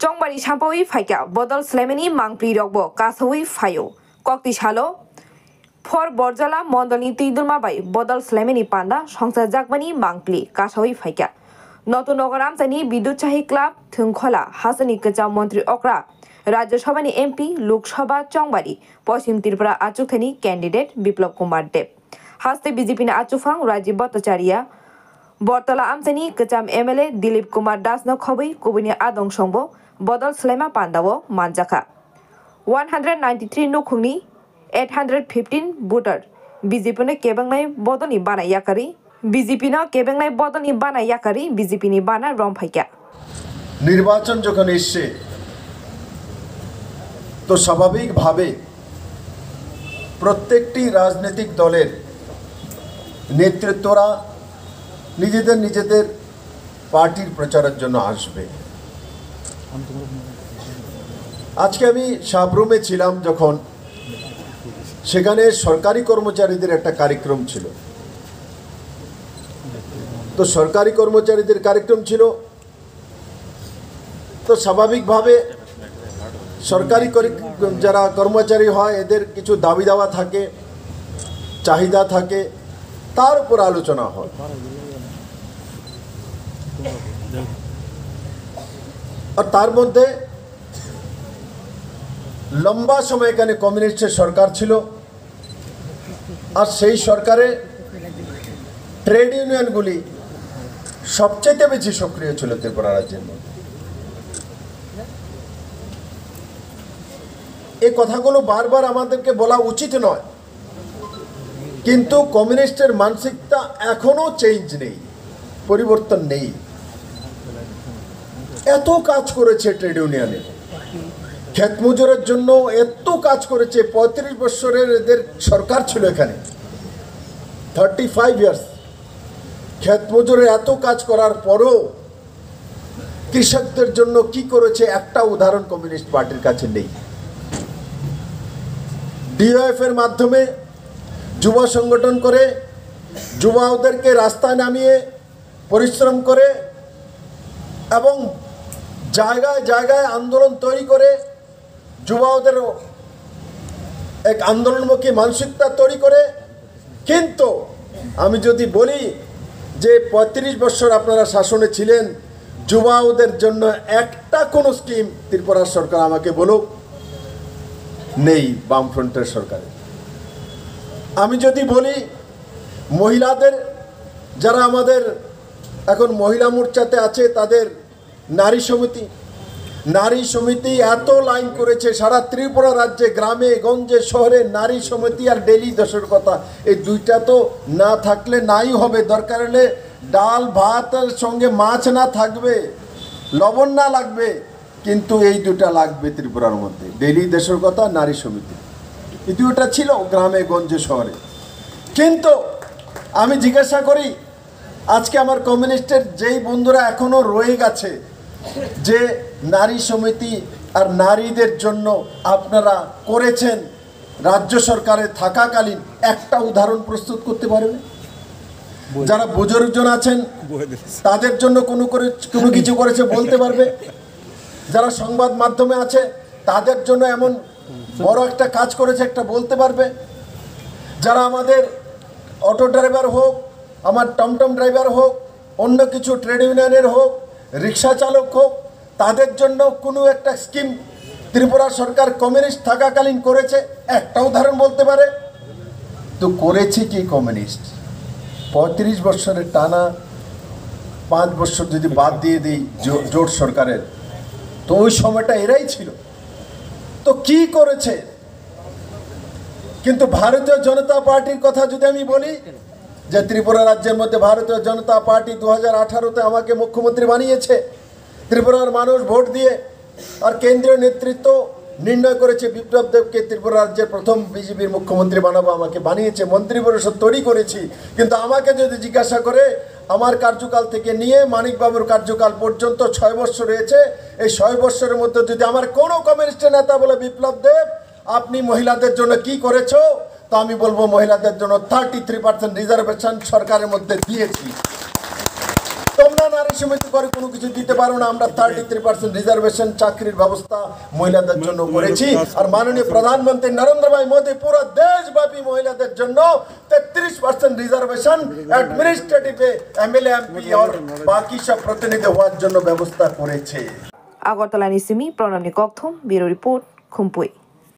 Chongbari Shampawi Faika, Bodol Slemeni, Mangpri Rogbo, Kasawi Fayo, Kokti Halo, For Borjala, Mondoni Tiduma by Bodol Slemeni Panda, Shongsa Jakmani, Mangpli, Kasawi Faika. Noto Nogaram Sani, Biduchahi Club, Tunkola, Hasani Kaja Montri Okra, Rajya Sabhani MP, Lok Sabha Chongbari, Poshim Tripura Achukhani, candidate, Biplop Kumar Deb. Haste BJP na Achufang, Rajiv Bhattacharya, Bortala Amsani, Kacham MLA, Dilip Kumar Das no Khobi, Kubuni Adong Shongbo, Bodol Slema Pandawo, Manjaka. 193 Nukhuni, 815 voter. BJP ne Kebangnai Bodoni Bana Yakari, BJP na Kebangnai Bodoni Bana Yakari, BJP ni Bana Romphaika. নির্বাচন যখন এসছে তো স্বাভাবিকভাবে প্রত্যেকটি রাজনৈতিক দলের নেতৃত্বরা নিজেদের পার্টির প্রচারের জন্য আসবে। আজকে আমি সাবরুমে ছিলাম যখন সেখানে সরকারি কর্মচারীদের একটা কার্যক্রম ছিল। তো সরকারি কর্মচারীদের কার্যক্রম ছিল, তো স্বাভাবিকভাবে সরকারি যারা কর্মচারী হয় এদের কিছু দাবি দাওয়া থাকে, চাহিদা থাকে, তার উপর আলোচনা হয়। আর তার মধ্যে লম্বা সময় এখানে কমিউনিস্টের সরকার ছিল, আর সেই সরকারে ট্রেড ইউনিয়নগুলি সবচেয়ে বেশি সক্রিয় ছিল ত্রিপুরা রাজ্যের মধ্যে। এই কথাগুলো বারবার আমাদেরকে বলা উচিত নয়, কিন্তু কমিউনিস্টের মানসিকতা এখনো চেঞ্জ নেই, পরিবর্তন নেই। এত কাজ করেছে ট্রেড ইউনিয়নে, ক্ষেত মজুরের জন্য এত কাজ করেছে। 35 বছরের এদের সরকার ছিল এখানে, 35 ইয়ার্স। ক্ষেত মজুরের এত কাজ করার পরও কৃষকদের জন্য কি করেছে একটা উদাহরণ কমিউনিস্ট পার্টির কাছে নেই। ডিওএফ এর মাধ্যমে যুব সংগঠন করে যুবকদেরকে রাস্তায় নামিয়ে পরিশ্রম করে এবং জায়গায় জায়গায় আন্দোলন তৈরি করে যুবকদের এক আন্দোলনমুখী মানসিকতা তৈরি করে। কিন্তু আমি যদি বলি যে 35 বছর আপনারা শাসনে ছিলেন, যুবকদের জন্য একটা কোনো স্কিম ত্রিপুরা সরকার আমাকে বলুক নেই বামফ্রন্টের সরকারে। আমি যদি বলি মহিলাদের, যারা আমাদের এখন মহিলা মোর্চাতে আছে, তাদের নারী সমিতি এত লাইন করেছে সারা ত্রিপুরা রাজ্যে, গ্রামে গঞ্জে শহরে। নারী সমিতি আর ডেলি 10-এর কথা, এই দুইটা তো না থাকলে নাই হবে। দরকার হলে ডাল ভাতের সঙ্গে মাছ না থাকবে, লবণ না লাগবে, কিন্তু এই দুটা লাগবে ত্রিপুরার মধ্যে, ডেলি 10-এর কথা, নারী সমিতি। এই দুটা ছিল গ্রামে গঞ্জে শহরে। কিন্তু আমি জিজ্ঞাসা করি আজকে আমার কমিউনিস্টের যেই বন্ধুরা এখনো রয়ে গেছে যে নারী সমিতি আর নারীদের জন্য আপনারা করেছেন রাজ্য সরকারে থাকাকালীন, একটা উদাহরণ প্রস্তুত করতে পারবে? যারা বুজুর্গজন আছেন তাদের জন্য কোনো কিছু করেছে বলতে পারবে? যারা সংবাদ মাধ্যমে আছে তাদের জন্য এমন বড় একটা কাজ করেছে একটা বলতে পারবে? যারা আমাদের অটো ড্রাইভার হোক, আমার টমটম ড্রাইভার হোক, অন্য কিছু ট্রেড ইউনিয়নের হোক, রিক্সা চালক হোক, তাদের জন্য কোনো একটা স্কিম ত্রিপুরা সরকার কমিউনিস্ট থাকাকালীন করেছে একটা উদাহরণ বলতে পারে? তো করেছে কি কমিউনিস্ট? 35 বছরের টানা 5 বছর যদি বাদ দিয়ে দিই জোট সরকারের, তো ওই সময়টা এরাই ছিল। তো কি করেছে? কিন্তু ভারতীয় জনতা পার্টির কথা যদি আমি বলি, যে ত্রিপুরা রাজ্যের মধ্যে ভারতীয় জনতা পার্টি 2018-তে আমাকে মুখ্যমন্ত্রী বানিয়েছে, ত্রিপুরার মানুষ ভোট দিয়ে, আর কেন্দ্রীয় নেতৃত্ব নির্ণয় করেছে বিপ্লব দেবকে ত্রিপুরা রাজ্যের প্রথম বিজেপির মুখ্যমন্ত্রী বানাবো, আমাকে বানিয়েছে, মন্ত্রিপরিষদ তৈরি করেছি। কিন্তু আমাকে যদি জিজ্ঞাসা করে, আমার কার্যকাল থেকে নিয়ে মানিকবাবুর কার্যকাল পর্যন্ত 6 বছর রয়েছে, এই 6 বছরের মধ্যে যদি আমার কোনো কমিউনিস্ট নেতা বলে বিপ্লব দেব আপনি মহিলাদের জন্য কি করেছো, তো আমি বলবো মহিলাদের জন্য 33% রিজার্ভেশন সরকারের মধ্যে দিয়েছি। তোমরা নারী সমিতি করে কোনো কিছু দিতে পারো না। আমরা 33% রিজার্ভেশন চাকরির ব্যবস্থা মহিলাদের জন্য করেছি। আর মাননীয় প্রধানমন্ত্রী নরেন্দ্র ভাই মোদী পুরো দেশব্যাপী মহিলাদের জন্য 33% রিজার্ভেশন অ্যাডমিনিস্ট্রেটিভে এমএলএ এমপি আর বাকি সব প্রতিনিধি হওয়ার জন্য ব্যবস্থা করেছে। আগরতলা নিসিমি প্রণালী কক্থম ব্যুরো রিপোর্ট খুমপুই।